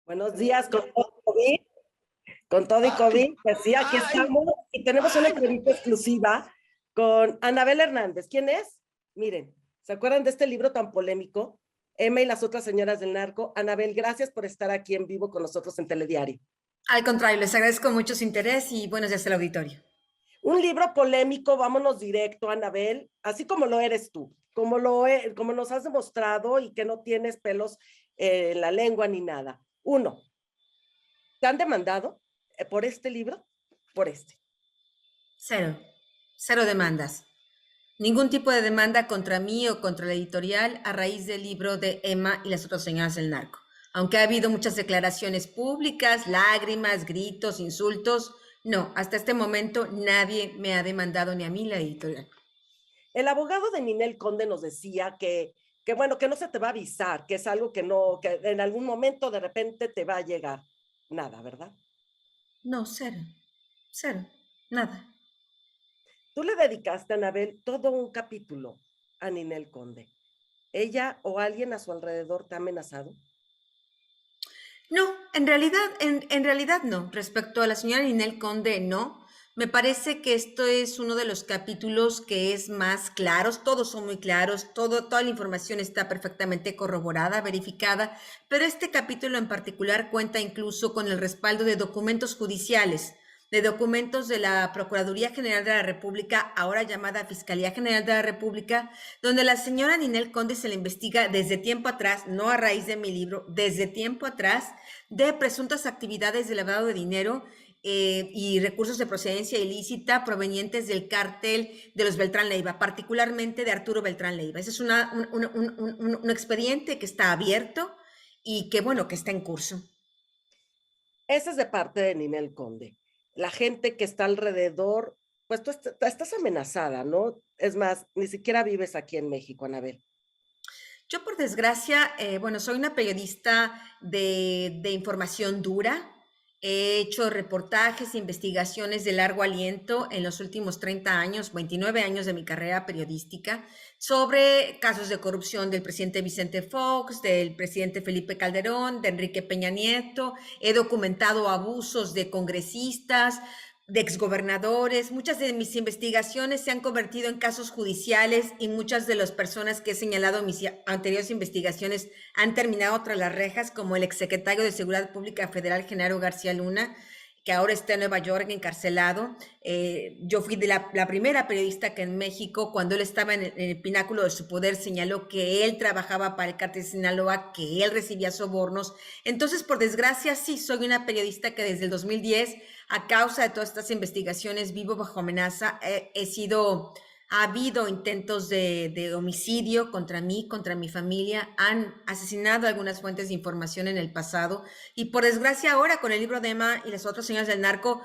Buenos días con todo COVID, con todo y COVID. Pues sí, aquí estamos y tenemos una entrevista exclusiva con Anabel Hernández. ¿Quién es? Miren, ¿se acuerdan de este libro tan polémico? Emma y las otras señoras del narco. Anabel, gracias por estar aquí en vivo con nosotros en Telediario. Al contrario, les agradezco mucho su interés y buenos días al auditorio. Un libro polémico, vámonos directo, Anabel, así como lo eres tú, como nos has demostrado y que no tienes pelos en la lengua ni nada. Uno, ¿te han demandado por este libro? Por este. Cero demandas. Ningún tipo de demanda contra mí o contra la editorial a raíz del libro de Emma y las otras señoras del narco. Aunque ha habido muchas declaraciones públicas, lágrimas, gritos, insultos, no, hasta este momento nadie me ha demandado ni a mí la editorial. El abogado de Ninel Conde nos decía que bueno, que no se te va a avisar, que es algo que no, que en algún momento de repente te va a llegar. Nada, ¿verdad? No, cero, nada. Tú le dedicaste, Anabel, todo un capítulo a Ninel Conde. ¿Ella o alguien a su alrededor te ha amenazado? No, en realidad no. Respecto a la señora Ninel Conde, no. Me parece que esto es uno de los capítulos que es más claros, todos son muy claros, toda la información está perfectamente corroborada, verificada, pero este capítulo en particular cuenta incluso con el respaldo de documentos judiciales, de documentos de la Procuraduría General de la República, ahora llamada Fiscalía General de la República, donde la señora Ninel Conde se le investiga desde tiempo atrás, no a raíz de mi libro, desde tiempo atrás, de presuntas actividades de lavado de dinero y recursos de procedencia ilícita provenientes del cártel de los Beltrán Leiva, particularmente de Arturo Beltrán Leiva. Ese es un expediente que está abierto y que, bueno, que está en curso. Ese es de parte de Ninel Conde. La gente que está alrededor, pues tú estás amenazada, ¿no? Es más, ni siquiera vives aquí en México, Anabel. Yo, por desgracia, bueno, soy una periodista de información dura. He hecho reportajes e investigaciones de largo aliento en los últimos 30 años, 29 años de mi carrera periodística, sobre casos de corrupción del presidente Vicente Fox, del presidente Felipe Calderón, de Enrique Peña Nieto. He documentado abusos de congresistas, de exgobernadores. Muchas de mis investigaciones se han convertido en casos judiciales y muchas de las personas que he señalado en mis anteriores investigaciones han terminado tras las rejas, como el exsecretario de Seguridad Pública Federal, Genaro García Luna, que ahora está en Nueva York encarcelado. Yo fui de la primera periodista que en México, cuando él estaba en el pináculo de su poder, señaló que él trabajaba para el cártel de Sinaloa, que él recibía sobornos. Entonces, por desgracia, sí, soy una periodista que desde el 2010, a causa de todas estas investigaciones, vivo bajo amenaza. Ha habido intentos de homicidio contra mí, contra mi familia. Han asesinado algunas fuentes de información en el pasado. Y por desgracia ahora, con el libro de Emma y las otras señoras del narco,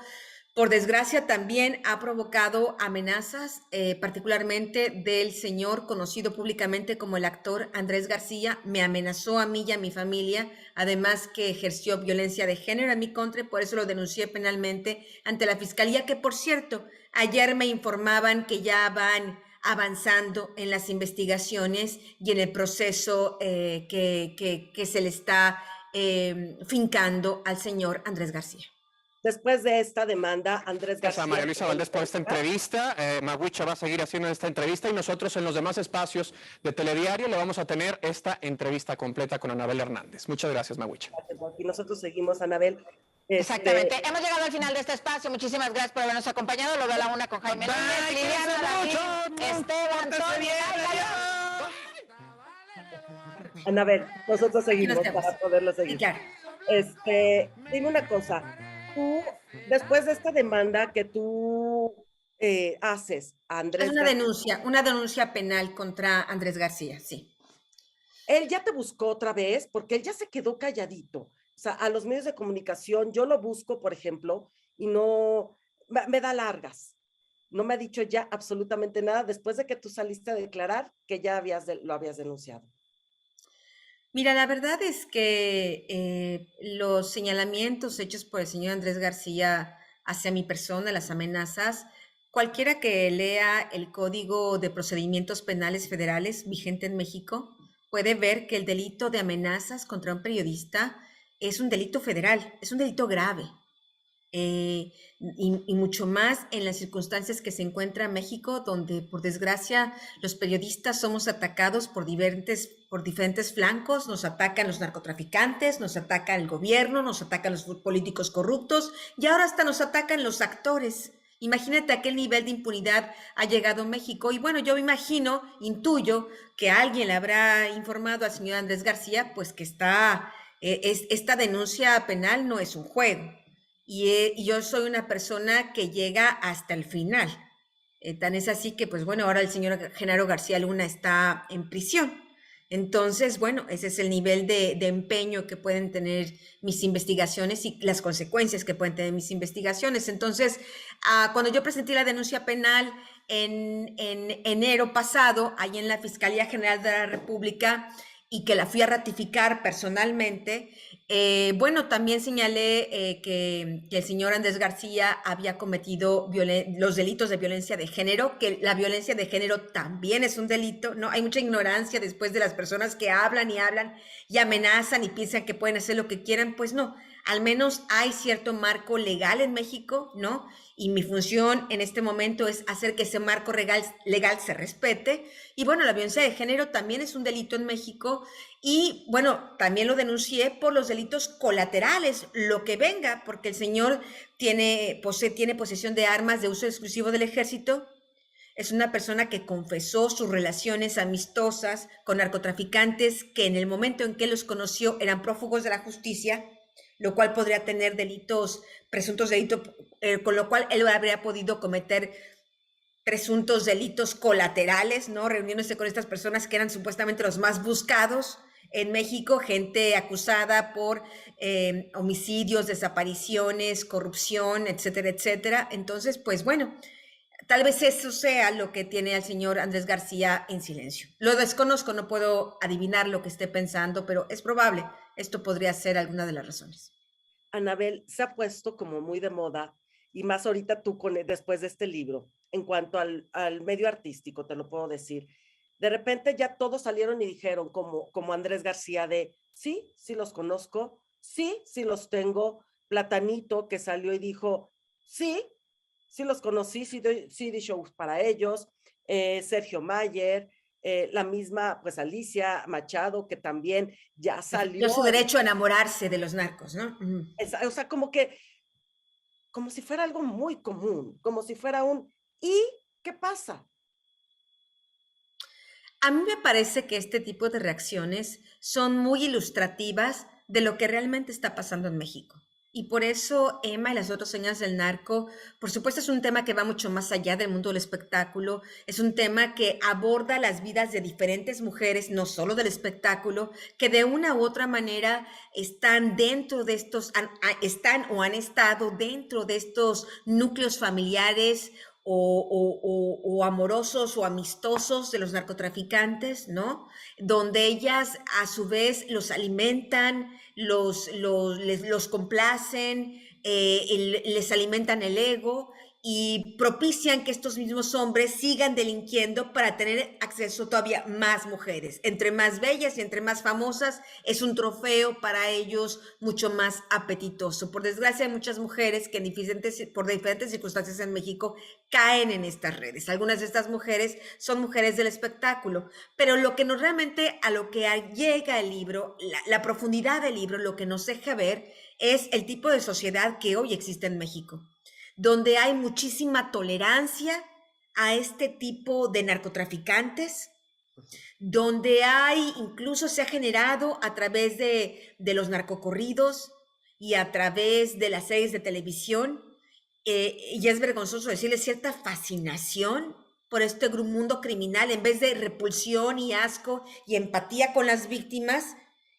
por desgracia también ha provocado amenazas, particularmente del señor conocido públicamente como el actor Andrés García. Me amenazó a mí y a mi familia, además que ejerció violencia de género en mi contra, por eso lo denuncié penalmente ante la Fiscalía, que por cierto, ayer me informaban que ya van avanzando en las investigaciones y en el proceso que se le está fincando al señor Andrés García. Después de esta demanda, Andrés García... Gracias a María Luisa Valdés por esta entrevista. Maguicha va a seguir haciendo esta entrevista y nosotros en los demás espacios de Telediario le vamos a tener esta entrevista completa con Anabel Hernández. Muchas gracias, Maguicha. Y nosotros seguimos, Anabel. Exactamente. Hemos llegado al final de este espacio. Muchísimas gracias por habernos acompañado. Lo veo a la una con Jaime Núñez, Liliana, David, Esteban, Tony. Anabel, nosotros seguimos para poderlo seguir. Sí, claro. Dime una cosa. Tú, después de esta demanda que tú haces a Andrés Es una denuncia penal contra Andrés García, sí. Él ya te buscó otra vez porque él ya se quedó calladito. O sea, a los medios de comunicación yo lo busco, por ejemplo, y no, me da largas. No me ha dicho ya absolutamente nada después de que tú saliste a declarar que ya lo habías denunciado. Mira, la verdad es que los señalamientos hechos por el señor Andrés García hacia mi persona, las amenazas, cualquiera que lea el Código de Procedimientos Penales Federales vigente en México puede ver que el delito de amenazas contra un periodista es un delito federal, es un delito grave. Y mucho más en las circunstancias que se encuentra México, donde por desgracia los periodistas somos atacados por diferentes flancos, nos atacan los narcotraficantes, nos ataca el gobierno, nos atacan los políticos corruptos y ahora hasta nos atacan los actores. Imagínate a qué nivel de impunidad ha llegado México. Y bueno, yo me imagino, intuyo que alguien le habrá informado al señor Andrés García, pues que esta denuncia penal no es un juego. Y yo soy una persona que llega hasta el final. Tan es así que, pues bueno, ahora el señor Genaro García Luna está en prisión. Entonces, bueno, ese es el nivel de empeño que pueden tener mis investigaciones y las consecuencias que pueden tener mis investigaciones. Entonces, cuando yo presenté la denuncia penal en enero pasado, ahí en la Fiscalía General de la República, y que la fui a ratificar personalmente, bueno, también señalé que el señor Andrés García había cometido los delitos de violencia de género, que la violencia de género también es un delito, ¿no? Hay mucha ignorancia después de las personas que hablan y amenazan y piensan que pueden hacer lo que quieran. Pues no, al menos hay cierto marco legal en México, ¿no? Y mi función en este momento es hacer que ese marco legal se respete. Y bueno, la violencia de género también es un delito en México y bueno, también lo denuncié por los delitos colaterales, lo que venga, porque el señor tiene posesión de armas de uso exclusivo del ejército. Es una persona que confesó sus relaciones amistosas con narcotraficantes que en el momento en que los conoció eran prófugos de la justicia, lo cual podría tener presuntos delitos, con lo cual él habría podido cometer presuntos delitos colaterales, ¿no? Reuniéndose con estas personas que eran supuestamente los más buscados en México, gente acusada por homicidios, desapariciones, corrupción, etcétera, etcétera. Entonces, pues bueno, tal vez eso sea lo que tiene al señor Andrés García en silencio. Lo desconozco, no puedo adivinar lo que esté pensando, pero es probable. Esto podría ser alguna de las razones. Anabel, se ha puesto como muy de moda, y más ahorita tú después de este libro, en cuanto al medio artístico, te lo puedo decir. De repente ya todos salieron y dijeron, como Andrés García, de sí, sí los conozco, sí, sí los tengo. Platanito, que salió y dijo, sí, sí los conocí, sí di shows para ellos. Sergio Mayer, la misma, pues Alicia Machado, que también ya salió. Su derecho a enamorarse de los narcos, ¿no? O sea, como si fuera algo muy común, como si fuera ¿y qué pasa? A mí me parece que este tipo de reacciones son muy ilustrativas de lo que realmente está pasando en México. Y por eso Emma y las otras señas del narco, por supuesto, es un tema que va mucho más allá del mundo del espectáculo, es un tema que aborda las vidas de diferentes mujeres, no solo del espectáculo, que de una u otra manera están dentro de están o han estado dentro de estos núcleos familiares o amorosos o amistosos de los narcotraficantes, ¿no? Donde ellas a su vez los alimentan, los complacen, les alimentan el ego y propician que estos mismos hombres sigan delinquiendo para tener acceso todavía más mujeres. Entre más bellas y entre más famosas es un trofeo para ellos mucho más apetitoso. Por desgracia hay muchas mujeres que por diferentes circunstancias en México caen en estas redes. Algunas de estas mujeres son mujeres del espectáculo, pero lo que realmente a lo que llega el libro, la profundidad del libro, lo que nos deja ver es el tipo de sociedad que hoy existe en México, donde hay muchísima tolerancia a este tipo de narcotraficantes, donde incluso se ha generado a través de los narcocorridos y a través de las series de televisión, y es vergonzoso decirle, cierta fascinación por este mundo criminal, en vez de repulsión y asco y empatía con las víctimas,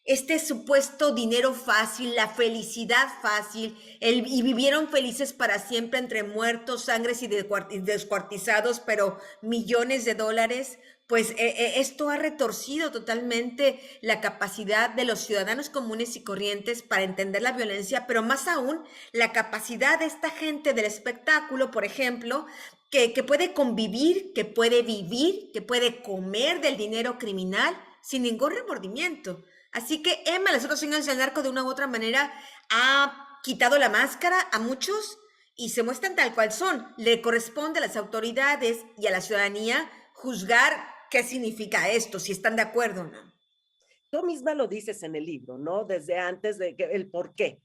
este supuesto dinero fácil, la felicidad fácil, y vivieron felices para siempre entre muertos, sangres y descuartizados, pero millones de dólares. Pues esto ha retorcido totalmente la capacidad de los ciudadanos comunes y corrientes para entender la violencia, pero más aún la capacidad de esta gente del espectáculo, por ejemplo, que puede convivir, que puede vivir, que puede comer del dinero criminal sin ningún remordimiento. Así que Emma, Los otros señores del narco, de una u otra manera, ha quitado la máscara a muchos y se muestran tal cual son. Le corresponde a las autoridades y a la ciudadanía juzgar qué significa esto, si están de acuerdo o no. Tú misma lo dices en el libro, ¿no? Desde antes de el por qué.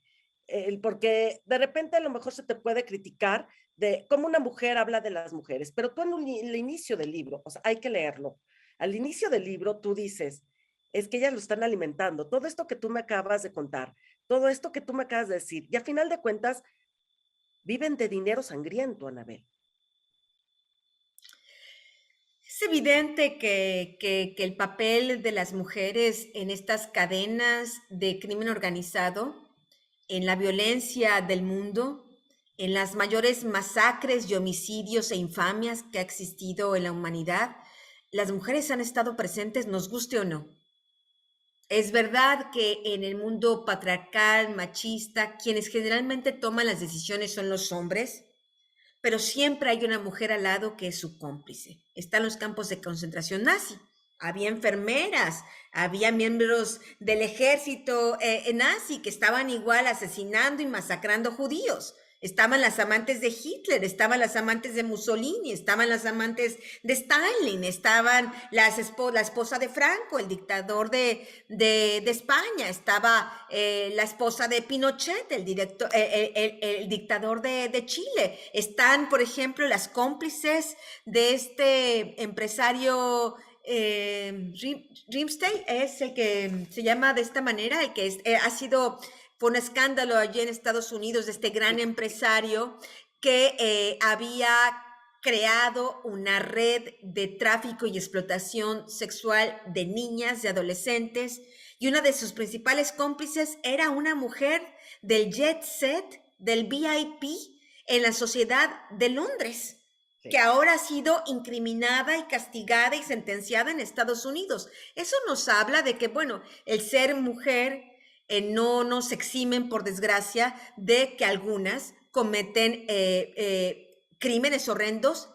El por qué de repente a lo mejor se te puede criticar de cómo una mujer habla de las mujeres, pero tú en el inicio del libro, o sea, hay que leerlo. Al inicio del libro tú dices, es que ellas lo están alimentando. Todo esto que tú me acabas de contar, todo esto que tú me acabas de decir, y a final de cuentas, viven de dinero sangriento, Anabel. Es evidente que el papel de las mujeres en estas cadenas de crimen organizado, en la violencia del mundo, en las mayores masacres y homicidios e infamias que ha existido en la humanidad, las mujeres han estado presentes, nos guste o no. Es verdad que en el mundo patriarcal, machista, quienes generalmente toman las decisiones son los hombres, pero siempre hay una mujer al lado que es su cómplice. Están los campos de concentración nazi. Había enfermeras, había miembros del ejército nazi que estaban igual asesinando y masacrando judíos. Estaban las amantes de Hitler, estaban las amantes de Mussolini, estaban las amantes de Stalin, estaban la esposa de Franco, el dictador de España, estaba la esposa de Pinochet, el dictador de Chile. Están, por ejemplo, las cómplices de este empresario Rimstein, es el que se llama de esta manera, el que fue un escándalo allí en Estados Unidos de este gran empresario que había creado una red de tráfico y explotación sexual de niñas, de adolescentes, y una de sus principales cómplices era una mujer del jet set, del VIP, en la sociedad de Londres, que ahora ha sido incriminada y castigada y sentenciada en Estados Unidos. Eso nos habla de que, bueno, el ser mujer no nos eximen, por desgracia, de que algunas cometen crímenes horrendos,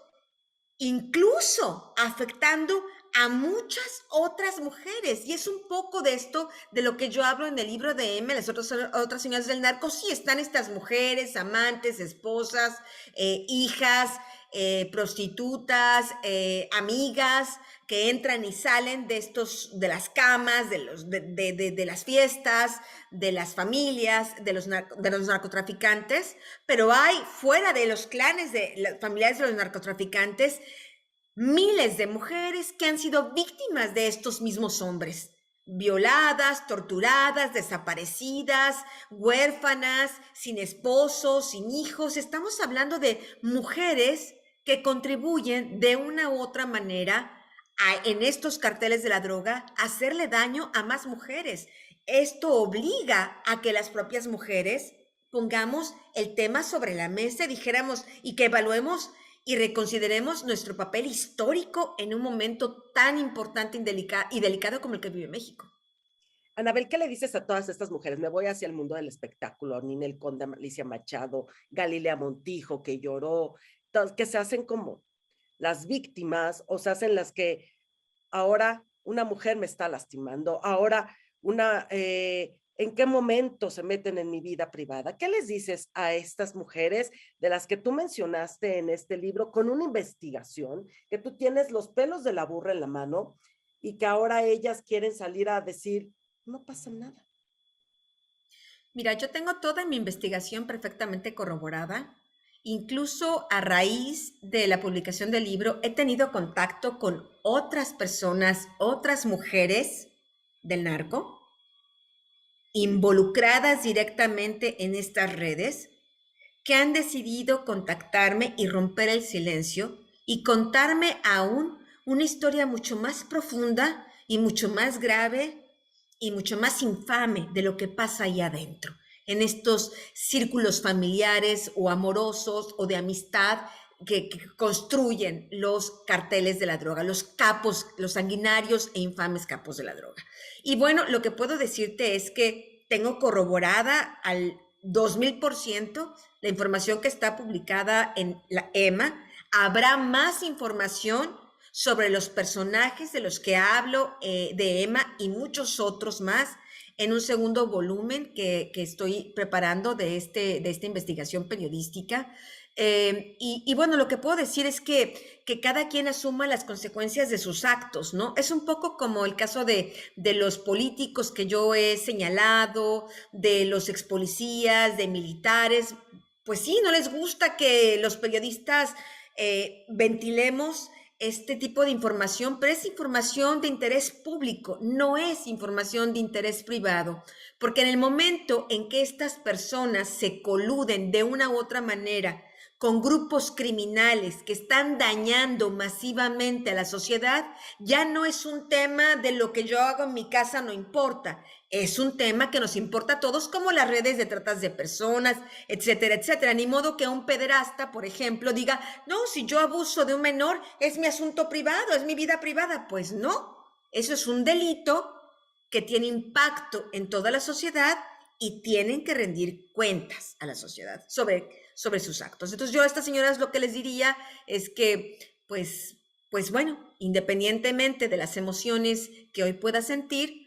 incluso afectando a muchas otras mujeres. Y es un poco de esto de lo que yo hablo en el libro de Emma, Las otras señoras del narco. Sí, están estas mujeres, amantes, esposas, hijas, prostitutas, amigas, que entran y salen de las camas, de las fiestas, de las familias, de los narcotraficantes, pero hay fuera de los clanes de las familiares de los narcotraficantes miles de mujeres que han sido víctimas de estos mismos hombres, violadas, torturadas, desaparecidas, huérfanas, sin esposos, sin hijos. Estamos hablando de mujeres que contribuyen de una u otra manera en estos carteles de la droga a hacerle daño a más mujeres. Esto obliga a que las propias mujeres pongamos el tema sobre la mesa y dijéramos y que evaluemos y reconsideremos nuestro papel histórico en un momento tan importante y delicado como el que vive México. Anabel, ¿qué le dices a todas estas mujeres? Me voy hacia el mundo del espectáculo, Ninel Conde, Alicia Machado, Galilea Montijo, que lloró, que se hacen como las víctimas, o se hacen las que ahora una mujer me está lastimando, ahora ¿en qué momento se meten en mi vida privada? ¿Qué les dices a estas mujeres de las que tú mencionaste en este libro con una investigación, que tú tienes los pelos de la burra en la mano y que ahora ellas quieren salir a decir, no pasa nada? Mira, yo tengo toda mi investigación perfectamente corroborada. Incluso a raíz de la publicación del libro, he tenido contacto con otras personas, otras mujeres del narco, involucradas directamente en estas redes, que han decidido contactarme y romper el silencio y contarme aún una historia mucho más profunda y mucho más grave y mucho más infame de lo que pasa ahí adentro, en estos círculos familiares o amorosos o de amistad que construyen los carteles de la droga, los capos, los sanguinarios e infames capos de la droga. Y bueno, lo que puedo decirte es que tengo corroborada al 2000% la información que está publicada en la EMA. Habrá más información sobre los personajes de los que hablo de EMA y muchos otros más en un segundo volumen que estoy preparando de esta investigación periodística. Y bueno, lo que puedo decir es que cada quien asuma las consecuencias de sus actos, ¿no? Es un poco como el caso de los políticos que yo he señalado, de los expolicías, de militares. Pues sí, no les gusta que los periodistas ventilemos este tipo de información, pero es información de interés público, no es información de interés privado, porque en el momento en que estas personas se coluden de una u otra manera con grupos criminales que están dañando masivamente a la sociedad, ya no es un tema de lo que yo hago en mi casa no importa, es un tema que nos importa a todos, como las redes de tratas de personas, etcétera, etcétera. Ni modo que un pederasta, por ejemplo, diga, no, si yo abuso de un menor, es mi asunto privado, es mi vida privada. Pues no, eso es un delito que tiene impacto en toda la sociedad y tienen que rendir cuentas a la sociedad sobre sus actos. Entonces yo a estas señoras lo que les diría es que, pues bueno, independientemente de las emociones que hoy pueda sentir,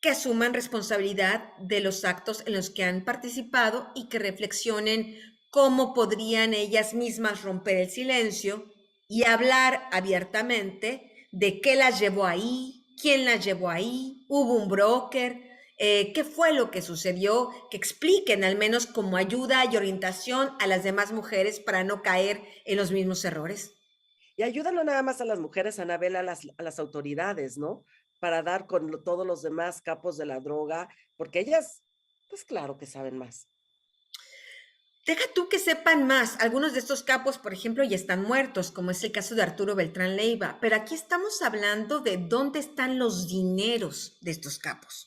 que asuman responsabilidad de los actos en los que han participado y que reflexionen cómo podrían ellas mismas romper el silencio y hablar abiertamente de qué las llevó ahí, quién las llevó ahí, hubo un broker, qué fue lo que sucedió, que expliquen al menos como ayuda y orientación a las demás mujeres para no caer en los mismos errores. Y ayudan no nada más a las mujeres, Anabel, a las autoridades, ¿no? Para dar con todos los demás capos de la droga, porque ellas, pues claro que saben más. Deja tú que sepan más. Algunos de estos capos, por ejemplo, ya están muertos, como es el caso de Arturo Beltrán Leiva, pero aquí estamos hablando de dónde están los dineros de estos capos.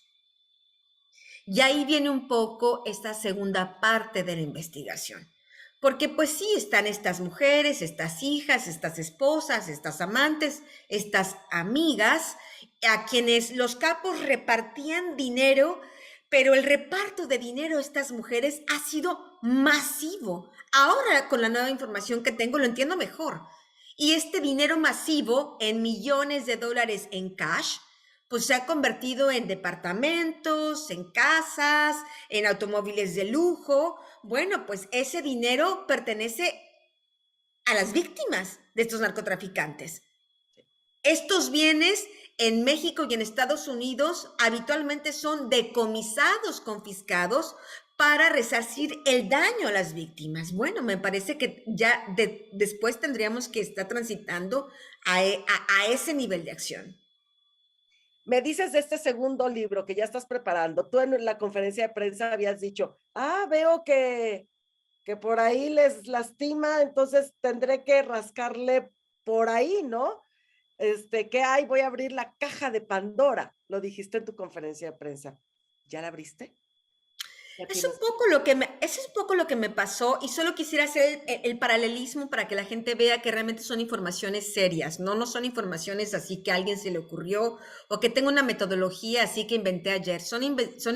Y ahí viene un poco esta segunda parte de la investigación. Porque pues sí, están estas mujeres, estas hijas, estas esposas, estas amantes, estas amigas, a quienes los capos repartían dinero, pero el reparto de dinero a estas mujeres ha sido masivo. Ahora, con la nueva información que tengo, lo entiendo mejor. Y este dinero masivo en millones de dólares en cash, pues se ha convertido en departamentos, en casas, en automóviles de lujo. Bueno, pues ese dinero pertenece a las víctimas de estos narcotraficantes. Estos bienes en México y en Estados Unidos habitualmente son decomisados, confiscados, para resarcir el daño a las víctimas. Bueno, me parece que ya después tendríamos que estar transitando a ese nivel de acción. Me dices de este segundo libro que ya estás preparando. Tú en la conferencia de prensa habías dicho, veo que por ahí les lastima, entonces tendré que rascarle por ahí, ¿no? ¿Qué hay? Voy a abrir la caja de Pandora. Lo dijiste en tu conferencia de prensa. ¿Ya la abriste? Es un poco lo que me pasó, y solo quisiera hacer el paralelismo para que la gente vea que realmente son informaciones serias, no son informaciones así que a alguien se le ocurrió o que tengo una metodología así que inventé ayer. Son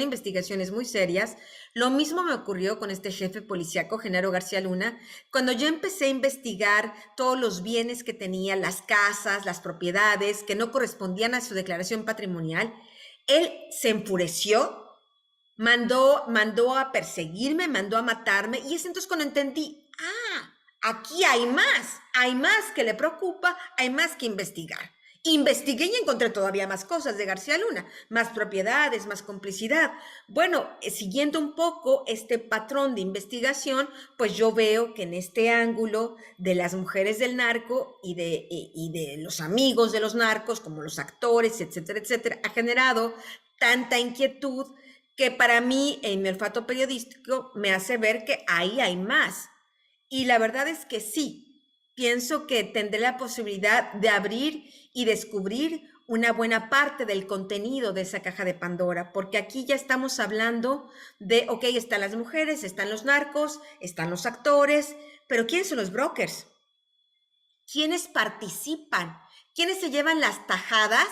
investigaciones muy serias. Lo mismo me ocurrió con este jefe policíaco, Genaro García Luna, cuando yo empecé a investigar todos los bienes que tenía, las casas, las propiedades que no correspondían a su declaración patrimonial. Él se enfureció, mandó a perseguirme, mandó a matarme, y es entonces cuando entendí, aquí hay más que le preocupa, hay más que investigar. Investigué y encontré todavía más cosas de García Luna, más propiedades, más complicidad. Bueno, siguiendo un poco este patrón de investigación, pues yo veo que en este ángulo de las mujeres del narco y de los amigos de los narcos, como los actores, etcétera, etcétera, ha generado tanta inquietud que para mí, en mi olfato periodístico, me hace ver que ahí hay más. Y la verdad es que sí, pienso que tendré la posibilidad de abrir y descubrir una buena parte del contenido de esa caja de Pandora, porque aquí ya estamos hablando de, ok, están las mujeres, están los narcos, están los actores, pero ¿quiénes son los brokers? ¿Quiénes participan? ¿Quiénes se llevan las tajadas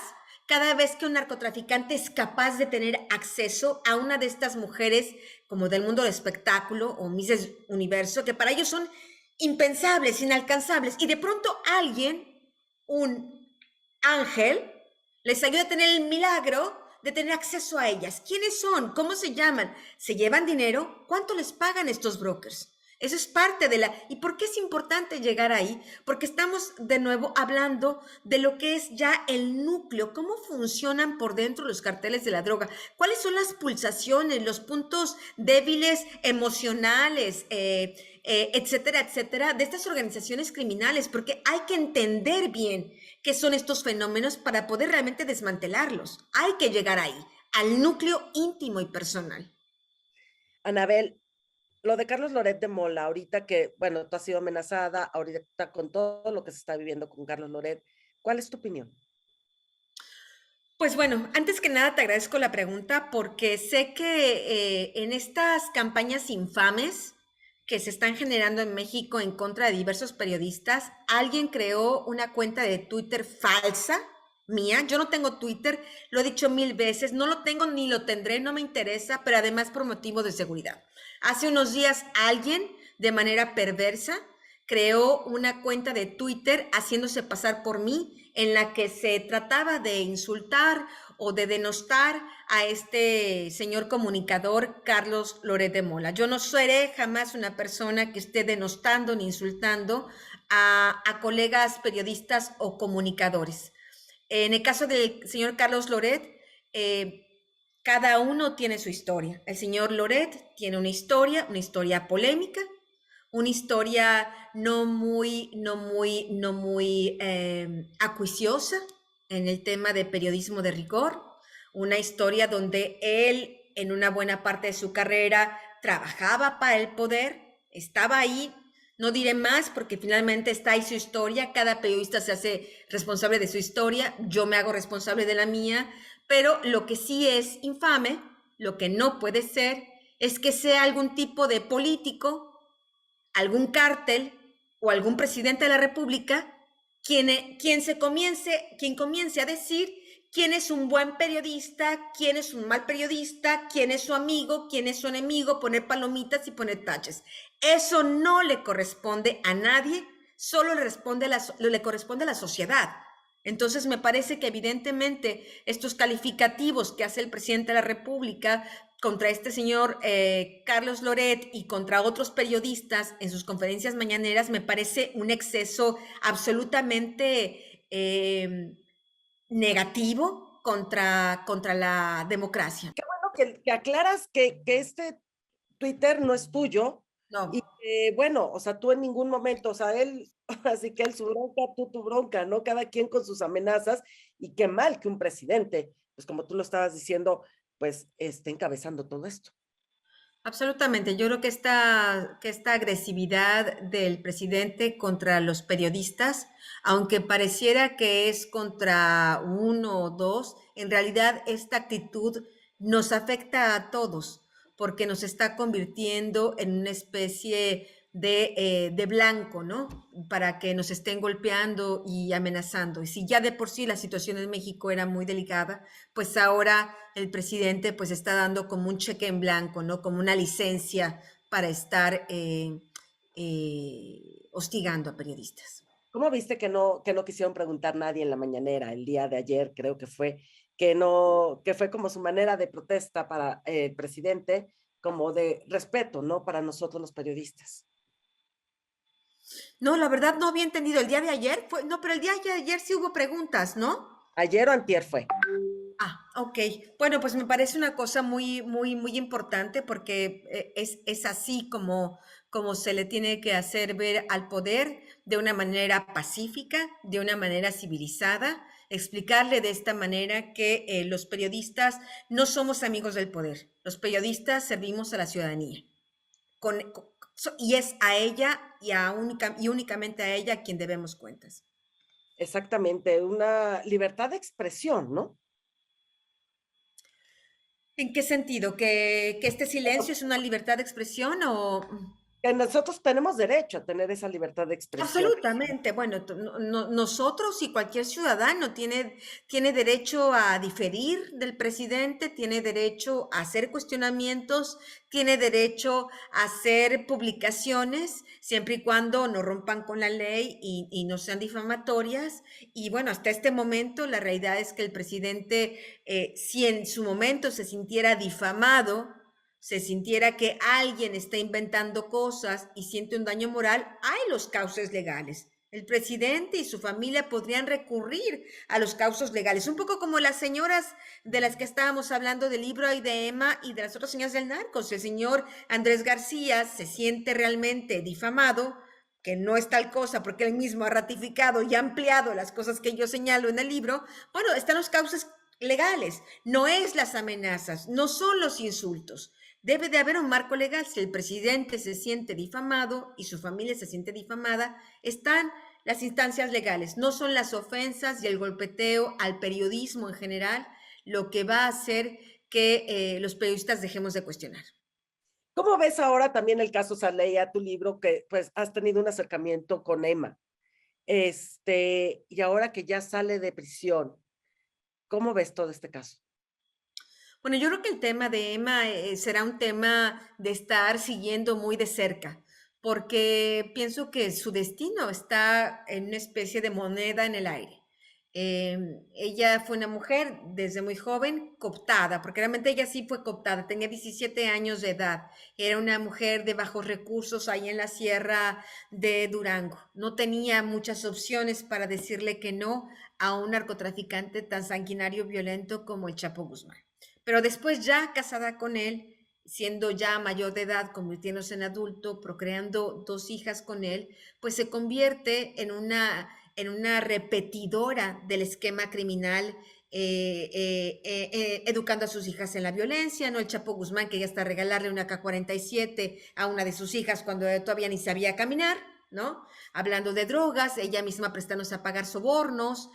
cada vez que un narcotraficante es capaz de tener acceso a una de estas mujeres como del mundo del espectáculo o Miss Universo, que para ellos son impensables, inalcanzables, y de pronto alguien, un ángel, les ayuda a tener el milagro de tener acceso a ellas. ¿Quiénes son? ¿Cómo se llaman? ¿Se llevan dinero? ¿Cuánto les pagan estos brokers? Eso es parte de la... ¿Y por qué es importante llegar ahí? Porque estamos de nuevo hablando de lo que es ya el núcleo, cómo funcionan por dentro los carteles de la droga, cuáles son las pulsaciones, los puntos débiles emocionales, etcétera, etcétera, de estas organizaciones criminales, porque hay que entender bien qué son estos fenómenos para poder realmente desmantelarlos. Hay que llegar ahí, al núcleo íntimo y personal. Anabel, lo de Carlos Loret de Mola, ahorita que, bueno, tú has sido amenazada, ahorita con todo lo que se está viviendo con Carlos Loret, ¿cuál es tu opinión? Pues bueno, antes que nada te agradezco la pregunta porque sé que en estas campañas infames que se están generando en México en contra de diversos periodistas, alguien creó una cuenta de Twitter falsa mía. Yo no tengo Twitter, lo he dicho 1000 veces, no lo tengo ni lo tendré, no me interesa, pero además por motivo de seguridad. Hace unos días alguien de manera perversa creó una cuenta de Twitter haciéndose pasar por mí en la que se trataba de insultar o de denostar a este señor comunicador Carlos Loret de Mola. Yo no seré jamás una persona que esté denostando ni insultando a colegas periodistas o comunicadores. En el caso del señor Carlos Loret, cada uno tiene su historia. El señor Loret tiene una historia polémica, una historia no muy acuiciosa en el tema de periodismo de rigor, una historia donde él en una buena parte de su carrera trabajaba para el poder, estaba ahí, no diré más porque finalmente está ahí su historia, cada periodista se hace responsable de su historia, yo me hago responsable de la mía, pero lo que sí es infame, lo que no puede ser, es que sea algún tipo de político, algún cártel o algún presidente de la República quien comience a decir quién es un buen periodista, quién es un mal periodista, quién es su amigo, quién es su enemigo, poner palomitas y poner taches. Eso no le corresponde a nadie, solo le corresponde a la sociedad. Entonces me parece que evidentemente estos calificativos que hace el presidente de la República contra este señor Carlos Loret y contra otros periodistas en sus conferencias mañaneras me parece un exceso absolutamente negativo contra la democracia. Qué bueno que aclaras que este Twitter no es tuyo y No. que, bueno, o sea, tú en ningún momento, o sea, él, así que él su bronca, tú tu bronca, ¿no? Cada quien con sus amenazas y qué mal que un presidente, pues como tú lo estabas diciendo, pues esté encabezando todo esto. Absolutamente. Yo creo que esta agresividad del presidente contra los periodistas, aunque pareciera que es contra uno o dos, en realidad esta actitud nos afecta a todos porque nos está convirtiendo en una especie de blanco, ¿no? Para que nos estén golpeando y amenazando. Y si ya de por sí la situación en México era muy delicada, pues ahora el presidente pues está dando como un cheque en blanco, ¿no? Como una licencia para estar hostigando a periodistas. ¿Cómo viste que no quisieron preguntar nadie en la mañanera el día de ayer? Creo que fue como su manera de protesta para el presidente, como de respeto, ¿no? Para nosotros los periodistas. No, la verdad no había entendido. El día de ayer fue, no, pero el día de ayer sí hubo preguntas, ¿no? Ayer o antier fue. Ah, ok. Bueno, pues me parece una cosa muy importante porque es así como se le tiene que hacer ver al poder de una manera pacífica, de una manera civilizada, explicarle de esta manera que los periodistas no somos amigos del poder. Los periodistas servimos a la ciudadanía. Y es a ella y únicamente a ella a quien debemos cuentas. Exactamente, una libertad de expresión, ¿no? ¿En qué sentido? ¿Que este silencio es una libertad de expresión o...? que nosotros tenemos derecho a tener esa libertad de expresión. Absolutamente. Bueno, nosotros y cualquier ciudadano tiene derecho a diferir del presidente, tiene derecho a hacer cuestionamientos, tiene derecho a hacer publicaciones, siempre y cuando no rompan con la ley y no sean difamatorias. Y bueno, hasta este momento la realidad es que el presidente, si en su momento se sintiera difamado, se sintiera que alguien está inventando cosas y siente un daño moral, hay los cauces legales. El presidente y su familia podrían recurrir a los cauces legales, un poco como las señoras de las que estábamos hablando del libro y de Emma y de las otras señoras del Narcos. El señor Andrés García se siente realmente difamado, que no es tal cosa porque él mismo ha ratificado y ha ampliado las cosas que yo señalo en el libro. Bueno, están los cauces legales, no es las amenazas, no son los insultos. Debe de haber un marco legal. Si el presidente se siente difamado y su familia se siente difamada, están las instancias legales. No son las ofensas y el golpeteo al periodismo en general lo que va a hacer que los periodistas dejemos de cuestionar. ¿Cómo ves ahora también el caso Saleya, tu libro, que pues has tenido un acercamiento con Emma? Y ahora que ya sale de prisión, ¿cómo ves todo este caso? Bueno, yo creo que el tema de Emma será un tema de estar siguiendo muy de cerca, porque pienso que su destino está en una especie de moneda en el aire. Ella fue una mujer desde muy joven cooptada, porque realmente ella sí fue cooptada, tenía 17 años de edad, era una mujer de bajos recursos ahí en la sierra de Durango, no tenía muchas opciones para decirle que no a un narcotraficante tan sanguinario, violento como el Chapo Guzmán. Pero después ya casada con él, siendo ya mayor de edad, convirtiéndose en adulto, procreando 2 hijas con él, pues se convierte en una repetidora del esquema criminal, educando a sus hijas en la violencia, ¿no? El Chapo Guzmán, que ya está regalarle una AK-47 a una de sus hijas cuando todavía ni sabía caminar, ¿no? Hablando de drogas, ella misma prestándose a pagar sobornos,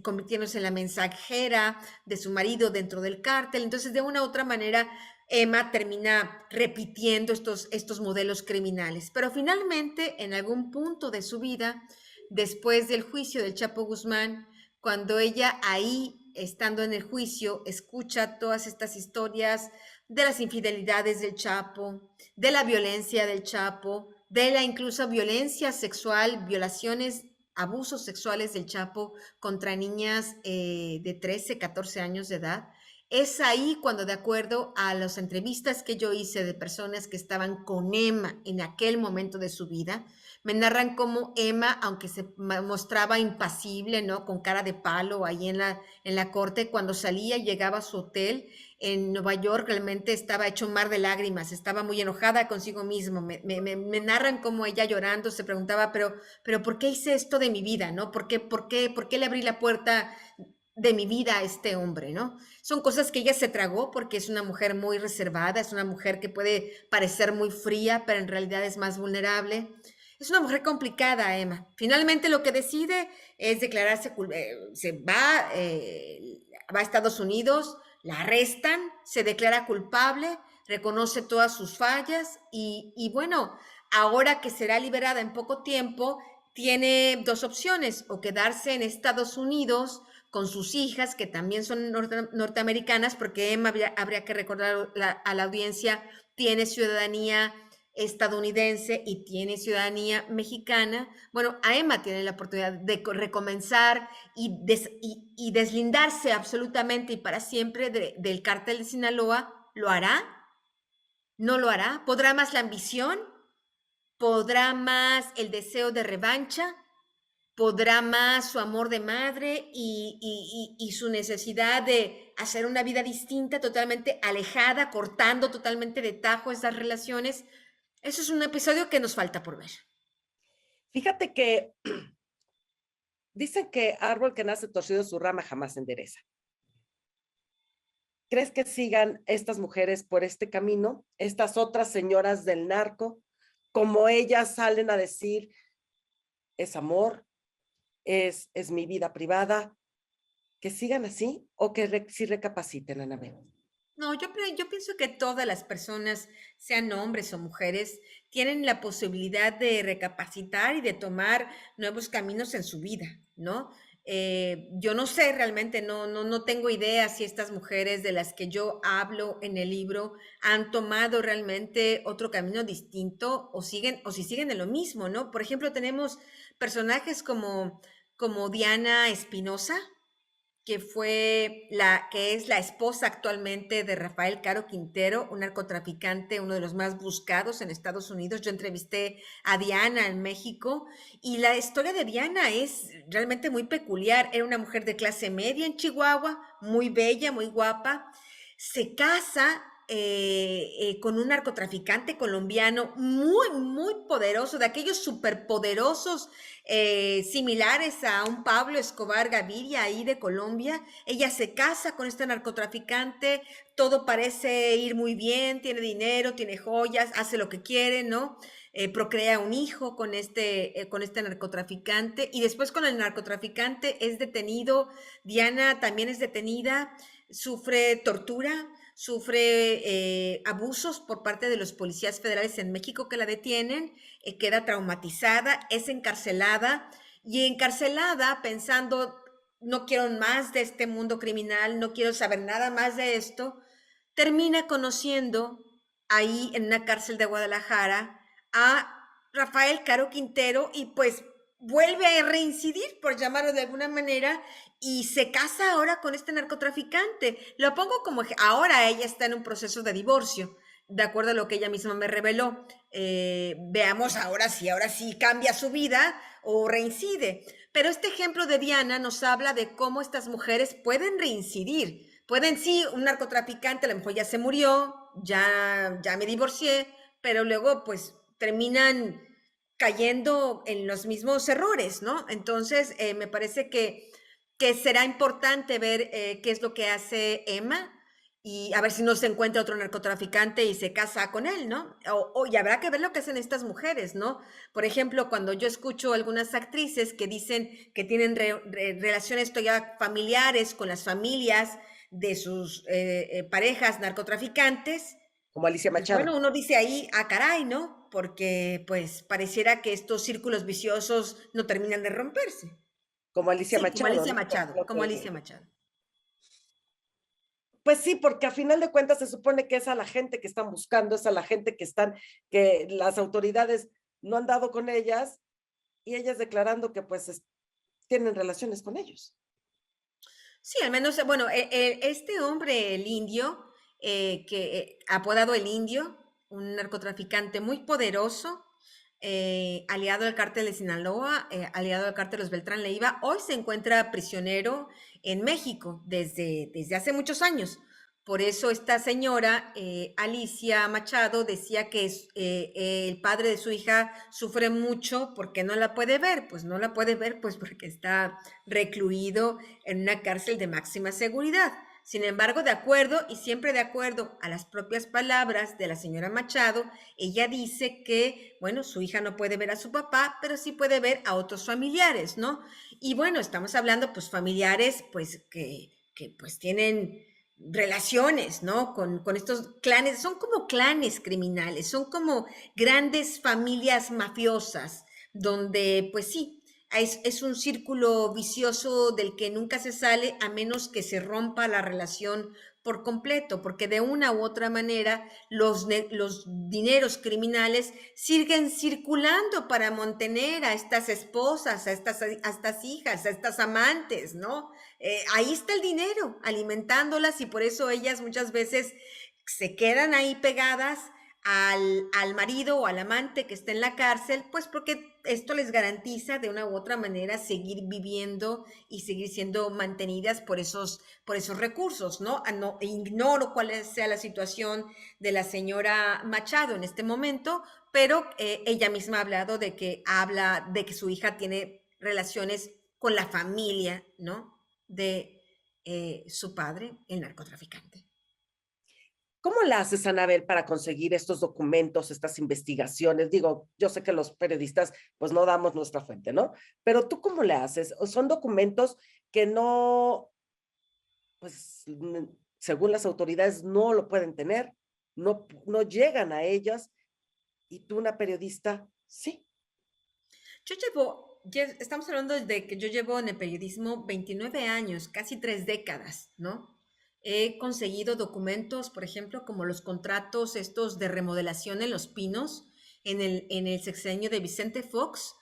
convirtiéndose en la mensajera de su marido dentro del cártel. Entonces, de una u otra manera, Emma termina repitiendo estos modelos criminales. Pero finalmente, en algún punto de su vida, después del juicio del Chapo Guzmán, cuando ella ahí, estando en el juicio, escucha todas estas historias de las infidelidades del Chapo, de la violencia del Chapo, de la incluso violencia sexual, violaciones, abusos sexuales del Chapo contra niñas de 13, 14 años de edad. Es ahí cuando, de acuerdo a las entrevistas que yo hice de personas que estaban con Emma en aquel momento de su vida, me narran cómo Emma, aunque se mostraba impasible, ¿no? Con cara de palo ahí en la corte, cuando salía y llegaba a su hotel en Nueva York, realmente estaba hecho un mar de lágrimas, estaba muy enojada consigo mismo. Me narran cómo ella llorando se preguntaba, pero ¿por qué hice esto de mi vida, no? ¿Por qué le abrí la puerta de mi vida a este hombre, ¿no? Son cosas que ella se tragó porque es una mujer muy reservada, es una mujer que puede parecer muy fría, pero en realidad es más vulnerable. Es una mujer complicada, Emma. Finalmente lo que decide es declararse, va a Estados Unidos, la arrestan, se declara culpable, reconoce todas sus fallas y bueno, ahora que será liberada en poco tiempo, tiene 2 opciones, o quedarse en Estados Unidos con sus hijas, que también son norteamericanas, porque Emma habría que recordar a la audiencia, tiene ciudadanía estadounidense y tiene ciudadanía mexicana. Bueno, a Emma tiene la oportunidad de recomenzar y deslindarse absolutamente y para siempre del cártel de Sinaloa. ¿Lo hará? ¿No lo hará? ¿Podrá más la ambición? ¿Podrá más el deseo de revancha? ¿Podrá más su amor de madre y su necesidad de hacer una vida distinta, totalmente alejada, cortando totalmente de tajo esas relaciones? Eso es un episodio que nos falta por ver. Fíjate que dicen que árbol que nace torcido su rama jamás endereza. ¿Crees que sigan estas mujeres por este camino? Estas otras señoras del narco, como ellas salen a decir, es amor, es mi vida privada, que sigan así o que sí recapaciten, Anabel. No, yo pienso que todas las personas, sean hombres o mujeres, tienen la posibilidad de recapacitar y de tomar nuevos caminos en su vida, ¿no? Yo no sé realmente, no tengo idea si estas mujeres de las que yo hablo en el libro han tomado realmente otro camino distinto o si siguen en lo mismo, ¿no? Por ejemplo, tenemos personajes como Diana Espinosa, que es la esposa actualmente de Rafael Caro Quintero, un narcotraficante, uno de los más buscados en Estados Unidos. Yo entrevisté a Diana en México y la historia de Diana es realmente muy peculiar. Era una mujer de clase media en Chihuahua, muy bella, muy guapa. Se casa con un narcotraficante colombiano muy poderoso, de aquellos superpoderosos similares a un Pablo Escobar Gaviria ahí de Colombia. Ella se casa con este narcotraficante, todo parece ir muy bien, tiene dinero, tiene joyas, hace lo que quiere, ¿no? Procrea un hijo con este narcotraficante y después con el narcotraficante es detenido. Diana también es detenida, sufre tortura, sufre abusos por parte de los policías federales en México que la detienen, queda traumatizada, es encarcelada y encarcelada pensando, no quiero más de este mundo criminal, no quiero saber nada más de esto, termina conociendo ahí en una cárcel de Guadalajara a Rafael Caro Quintero y pues vuelve a reincidir, por llamarlo de alguna manera, y se casa ahora con este narcotraficante. Lo pongo como que ahora ella está en un proceso de divorcio, de acuerdo a lo que ella misma me reveló. Veamos ahora sí cambia su vida o reincide. Pero este ejemplo de Diana nos habla de cómo estas mujeres pueden reincidir. Pueden, sí, un narcotraficante a lo mejor ya se murió, ya me divorcié, pero luego pues terminan cayendo en los mismos errores, ¿no? Entonces, me parece que será importante ver qué es lo que hace Emma y a ver si no se encuentra otro narcotraficante y se casa con él, ¿no? Y habrá que ver lo que hacen estas mujeres, ¿no? Por ejemplo, cuando yo escucho algunas actrices que dicen que tienen relaciones todavía familiares con las familias de sus parejas narcotraficantes, Como Alicia pues Machado. bueno, uno dice ahí, ah, caray, ¿no? Porque pues pareciera que estos círculos viciosos no terminan de romperse. Como Alicia Sí, Machado, ¿no? Como Alicia Machado. Pues sí, porque a final de cuentas se supone que es a la gente que están buscando, es a la gente que las autoridades no han dado con ellas y ellas declarando que pues tienen relaciones con ellos. Sí, al menos, bueno, este hombre, el indio, apodado el indio, un narcotraficante muy poderoso, aliado al cártel de Sinaloa, aliado al cártel de los Beltrán Leiva, hoy se encuentra prisionero en México desde hace muchos años. Por eso esta señora, Alicia Machado, decía que el padre de su hija sufre mucho porque no la puede ver. Pues no la puede ver pues porque está recluido en una cárcel de máxima seguridad. Sin embargo, de acuerdo y siempre de acuerdo a las propias palabras de la señora Machado, ella dice que, bueno, su hija no puede ver a su papá, pero sí puede ver a otros familiares, ¿no? Y bueno, estamos hablando pues familiares pues que pues tienen relaciones, ¿no? Con estos clanes, son como clanes criminales, son como grandes familias mafiosas, donde pues sí, es un círculo vicioso del que nunca se sale a menos que se rompa la relación por completo, porque de una u otra manera los dineros criminales siguen circulando para mantener a estas esposas, a estas hijas, a estas amantes, ¿no? Ahí está el dinero alimentándolas y por eso ellas muchas veces se quedan ahí pegadas al marido o al amante que está en la cárcel, pues porque esto les garantiza de una u otra manera seguir viviendo y seguir siendo mantenidas por esos recursos, ¿no? No ignoro cuál sea la situación de la señora Machado en este momento, pero ella misma ha hablado habla de que su hija tiene relaciones con la familia, ¿no? De su padre, el narcotraficante. ¿Cómo la haces, Anabel, para conseguir estos documentos, estas investigaciones? Digo, yo sé que los periodistas pues no damos nuestra fuente, ¿no? Pero tú, ¿cómo le haces? ¿O son documentos que no, pues, según las autoridades, no lo pueden tener, no llegan a ellas, y tú, una periodista, sí. Estamos hablando de que yo llevo en el periodismo 29 años, casi 3 décadas, ¿no? He conseguido documentos, por ejemplo, como los contratos estos de remodelación en Los Pinos, en el sexenio de Vicente Fox,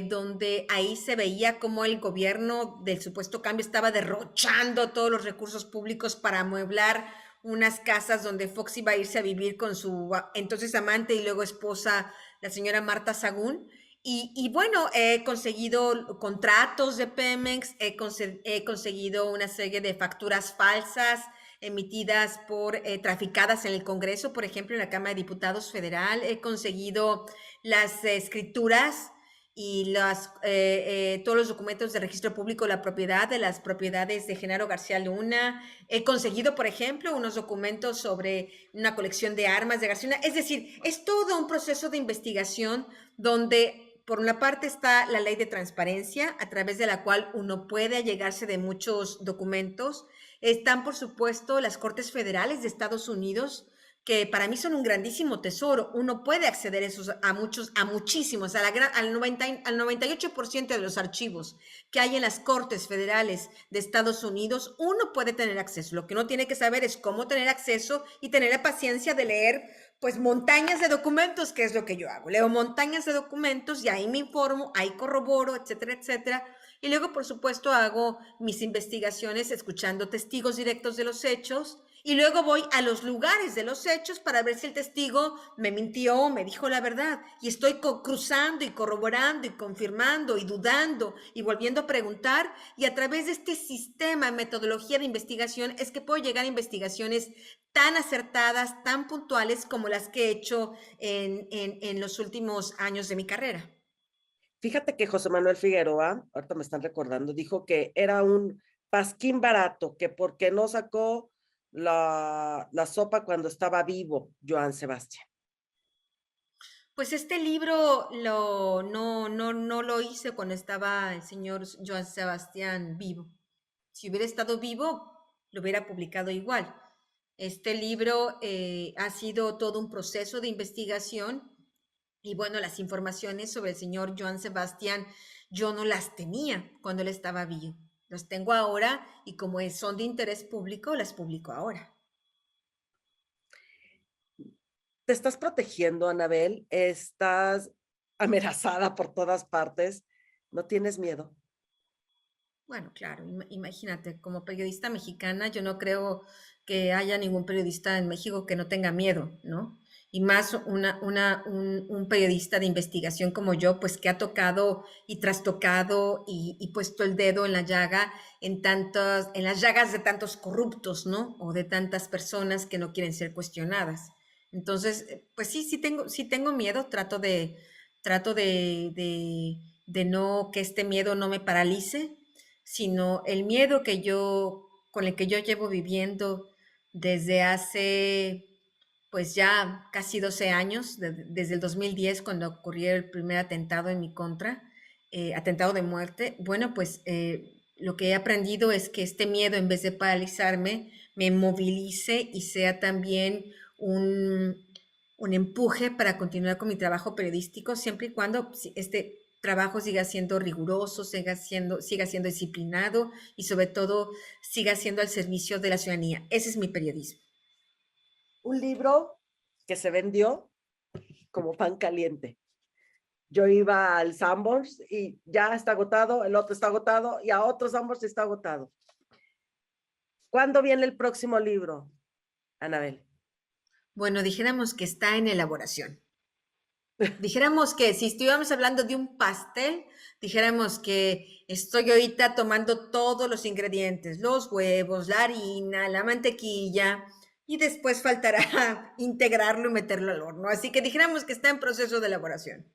donde ahí se veía cómo el gobierno del supuesto cambio estaba derrochando todos los recursos públicos para amueblar unas casas donde Fox iba a irse a vivir con su entonces amante y luego esposa, la señora Marta Sagún. Y bueno, he conseguido contratos de Pemex, he conseguido una serie de facturas falsas emitidas traficadas en el Congreso, por ejemplo, en la Cámara de Diputados Federal. He conseguido las escrituras y todos los documentos de registro público de la propiedad, de las propiedades de Genaro García Luna. He conseguido, por ejemplo, unos documentos sobre una colección de armas de García Luna. Es decir, es todo un proceso de investigación donde, por una parte, está la ley de transparencia, a través de la cual uno puede allegarse de muchos documentos. Están, por supuesto, las Cortes Federales de Estados Unidos, que para mí son un grandísimo tesoro. Uno puede acceder a muchísimos, al 98% de los archivos que hay en las Cortes Federales de Estados Unidos, uno puede tener acceso. Lo que uno tiene que saber es cómo tener acceso y tener la paciencia de leer pues montañas de documentos, que es lo que yo hago. Leo montañas de documentos y ahí me informo, ahí corroboro, etcétera, etcétera. Y luego, por supuesto, hago mis investigaciones escuchando testigos directos de los hechos, y luego voy a los lugares de los hechos para ver si el testigo me mintió, me dijo la verdad. Y estoy cruzando y corroborando y confirmando y dudando y volviendo a preguntar. Y a través de este sistema, metodología de investigación, es que puedo llegar a investigaciones tan acertadas, tan puntuales como las que he hecho en los últimos años de mi carrera. Fíjate que José Manuel Figueroa, ahorita me están recordando, dijo que era un pasquín barato, que porque no sacó la sopa cuando estaba vivo Joan Sebastián. Pues este libro no lo hice cuando estaba el señor Joan Sebastián vivo. Si hubiera estado vivo, lo hubiera publicado igual. Este libro ha sido todo un proceso de investigación, y bueno, las informaciones sobre el señor Joan Sebastián yo no las tenía cuando él estaba vivo. Las tengo ahora, y como son de interés público, las publico ahora. Te estás protegiendo, Anabel, estás amenazada por todas partes, ¿no tienes miedo? Bueno, claro, imagínate, como periodista mexicana, yo no creo que haya ningún periodista en México que no tenga miedo, ¿no? Y más un periodista de investigación como yo, pues que ha tocado y trastocado y puesto el dedo en la llaga en las llagas de tantos corruptos, ¿no? O de tantas personas que no quieren ser cuestionadas. Entonces, pues sí tengo miedo, trato de no, que este miedo no me paralice, sino el miedo con el que yo llevo viviendo desde hace, pues ya casi 12 años, desde el 2010, cuando ocurrió el primer atentado en mi contra, atentado de muerte. Bueno, pues lo que he aprendido es que este miedo, en vez de paralizarme, me movilice y sea también un empuje para continuar con mi trabajo periodístico, siempre y cuando este trabajo siga siendo riguroso, siga siendo disciplinado y sobre todo siga siendo al servicio de la ciudadanía. Ese es mi periodismo. Un libro que se vendió como pan caliente. Yo iba al Sanborns y ya está agotado, el otro está agotado y a otro Sanborns está agotado. ¿Cuándo viene el próximo libro, Anabel? Bueno, dijéramos que está en elaboración. Dijéramos que si estuviéramos hablando de un pastel, dijéramos que estoy ahorita tomando todos los ingredientes, los huevos, la harina, la mantequilla, y después faltará integrarlo y meterlo al horno. Así que dijéramos que está en proceso de elaboración.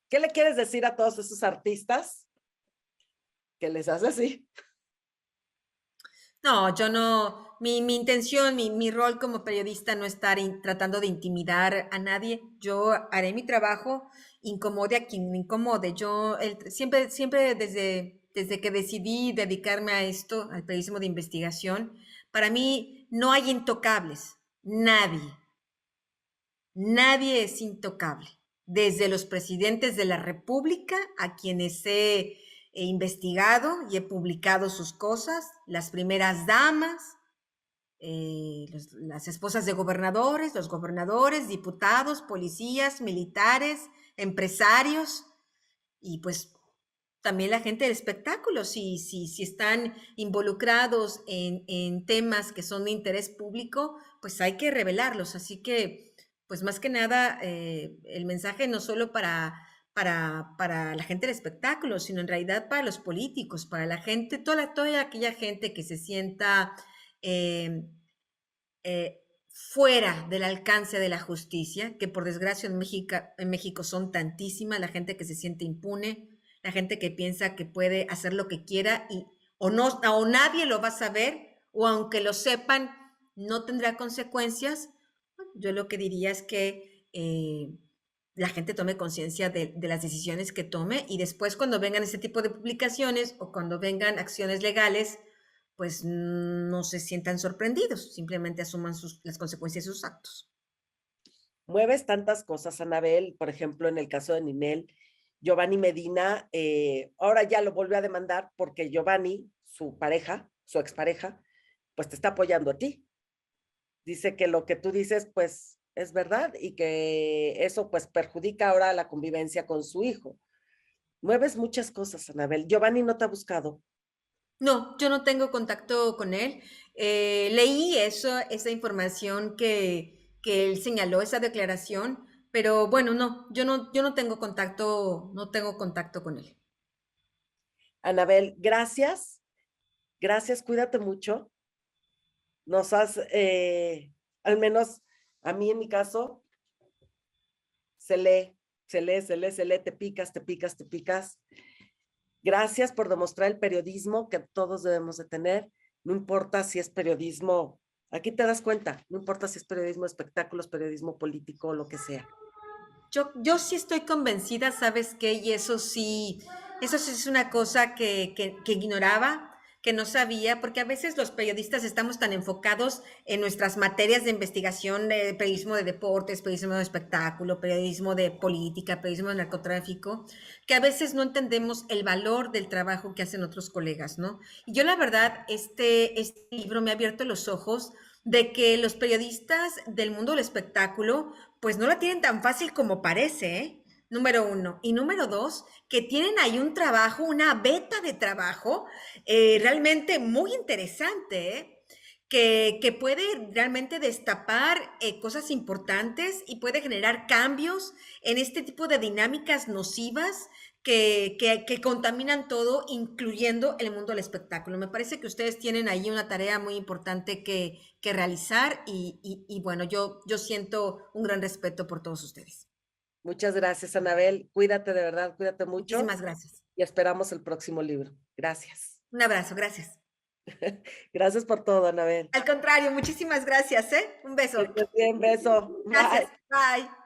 ¿Qué le quieres decir a todos esos artistas que les hace así? No, yo no, mi intención, mi rol como periodista no estar tratando de intimidar a nadie. Yo haré mi trabajo, incomode a quien me incomode. Yo siempre desde que decidí dedicarme a esto, al periodismo de investigación, Para mí no hay intocables, nadie. Nadie es intocable, desde los presidentes de la República, a quienes he investigado y he publicado sus cosas, las primeras damas, las esposas de gobernadores, los gobernadores, diputados, policías, militares, empresarios y pues también la gente del espectáculo, si están involucrados en temas que son de interés público, pues hay que revelarlos. Así que, pues más que nada, el mensaje no solo para la gente del espectáculo, sino en realidad para los políticos, para la gente, toda aquella gente que se sienta eh, fuera del alcance de la justicia, que por desgracia en México son tantísimas, la gente que se siente impune, la gente que piensa que puede hacer lo que quiera y o nadie lo va a saber, o aunque lo sepan, no tendrá consecuencias. Yo lo que diría es que la gente tome conciencia de las decisiones que tome y después cuando vengan ese tipo de publicaciones o cuando vengan acciones legales, pues no se sientan sorprendidos, simplemente asuman las consecuencias de sus actos. Mueves tantas cosas, Anabel, por ejemplo, en el caso de Ninel, Giovanni Medina, ahora ya lo volvió a demandar porque Giovanni, su pareja, su expareja, pues te está apoyando a ti. Dice que lo que tú dices, pues, es verdad y que eso, pues, perjudica ahora la convivencia con su hijo. Mueves muchas cosas, Anabel. Giovanni no te ha buscado. No, yo no tengo contacto con él. Leí esa información que él señaló, esa declaración, pero bueno, no, yo no tengo contacto con él. Anabel, gracias. Gracias, cuídate mucho. Nos has, al menos a mí en mi caso, se lee, te picas, te picas, te picas. Gracias por demostrar el periodismo que todos debemos de tener. No importa si es periodismo, aquí te das cuenta, no importa si es periodismo de espectáculos, periodismo político, lo que sea. Yo sí estoy convencida, ¿sabes qué? Y eso sí es una cosa que ignoraba, que no sabía, porque a veces los periodistas estamos tan enfocados en nuestras materias de investigación, de periodismo de deportes, periodismo de espectáculo, periodismo de política, periodismo de narcotráfico, que a veces no entendemos el valor del trabajo que hacen otros colegas, ¿no? Y yo la verdad, este libro me ha abierto los ojos de que los periodistas del mundo del espectáculo pues no la tienen tan fácil como parece, ¿eh? Número uno. Y número dos, que tienen ahí un trabajo, una beta de trabajo realmente muy interesante, ¿eh? Que puede realmente destapar cosas importantes y puede generar cambios en este tipo de dinámicas nocivas que contaminan todo, incluyendo el mundo del espectáculo. Me parece que ustedes tienen ahí una tarea muy importante que realizar y bueno, yo siento un gran respeto por todos ustedes. Muchas gracias, Anabel. Cuídate de verdad, cuídate mucho. Muchísimas gracias. Y esperamos el próximo libro. Gracias. Un abrazo, gracias. Gracias por todo, Anabel. Al contrario, muchísimas gracias, ¿eh? Un beso. Que estés bien, beso. Gracias. Bye. Bye.